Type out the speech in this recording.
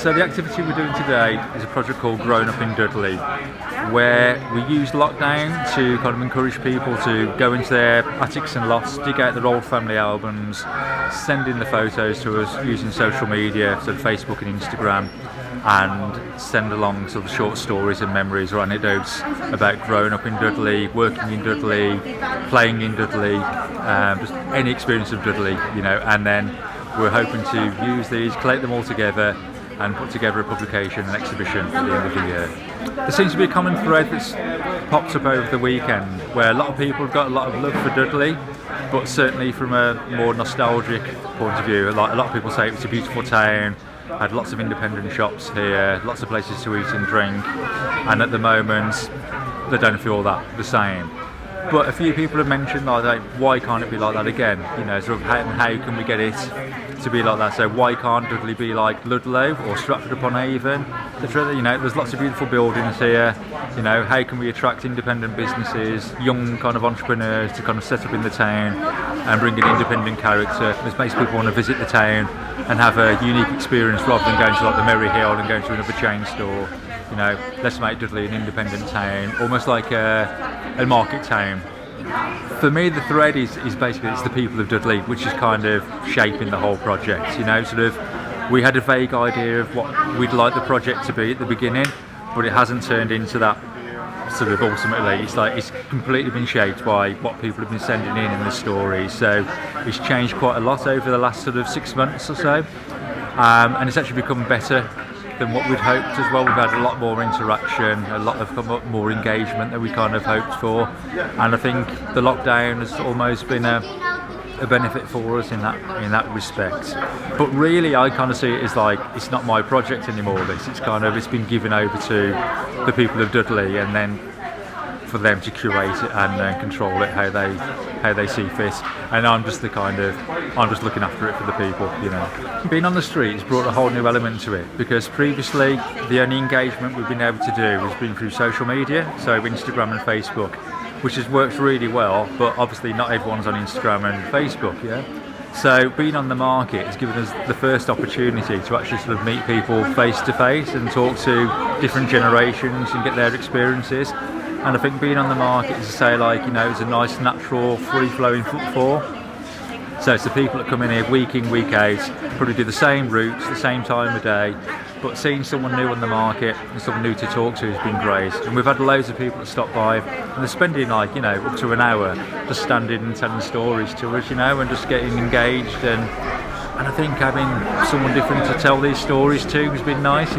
So the activity we're doing today is a project called Growing Up In Dudley, where we use lockdown to kind of encourage people to go into their attics and lofts, dig out their old family albums, send in the photos to us using social media, so Facebook and Instagram, and send along sort of short stories and memories or anecdotes about growing up in Dudley, working in Dudley, playing in Dudley, just any experience of Dudley, and then we're hoping to use these, collect them all together and put together a publication and exhibition at the end of the year. There seems to be a common thread that's popped up over the weekend where a lot of people have got a lot of love for Dudley, but certainly from a more nostalgic point of view. Like a lot of people say it's a beautiful town, had lots of independent shops here, lots of places to eat and drink, and at the moment they don't feel that the same. But a few people have mentioned like why can't it be like that again? Sort of how can we get it to be like that? So why can't Dudley be like Ludlow or Stratford upon Avon? There's lots of beautiful buildings here. How can we attract independent businesses, young kind of entrepreneurs to kind of set up in the town and bring an independent character? This makes people want to visit the town and have a unique experience rather than going to like the Merry Hill and going to another chain store. Let's make Dudley an independent town, almost like a market town. For me, the thread is basically it's the people of Dudley, which is kind of shaping the whole project. We had a vague idea of what we'd like the project to be at the beginning, but it hasn't turned into that sort of ultimately. It's completely been shaped by what people have been sending in the stories. So it's changed quite a lot over the last sort of 6 months or so, and it's actually become better than what we'd hoped as well. We've had a lot more interaction, a lot of more engagement than we kind of hoped for, and I think the lockdown has almost been a benefit for us in that respect. But really I kind of see it as like it's not my project anymore. It's been given over to the people of Dudley, and then for them to curate it and control it how they see fit, and I'm just looking after it for the people. Being on the street has brought a whole new element to it, because previously the only engagement we've been able to do has been through social media, so Instagram and Facebook, which has worked really well, but obviously not everyone's on Instagram and Facebook. So being on the market has given us the first opportunity to actually sort of meet people face to face and talk to different generations and get their experiences. And I think being on the market, as I say, it's a nice, natural, free-flowing footfall. So it's the people that come in here week in, week out, probably do the same routes, the same time of day, but seeing someone new on the market and someone new to talk to has been great. And we've had loads of people that stop by, and they're spending up to an hour just standing and telling stories to us, and just getting engaged. And I think having someone different to tell these stories to has been nice.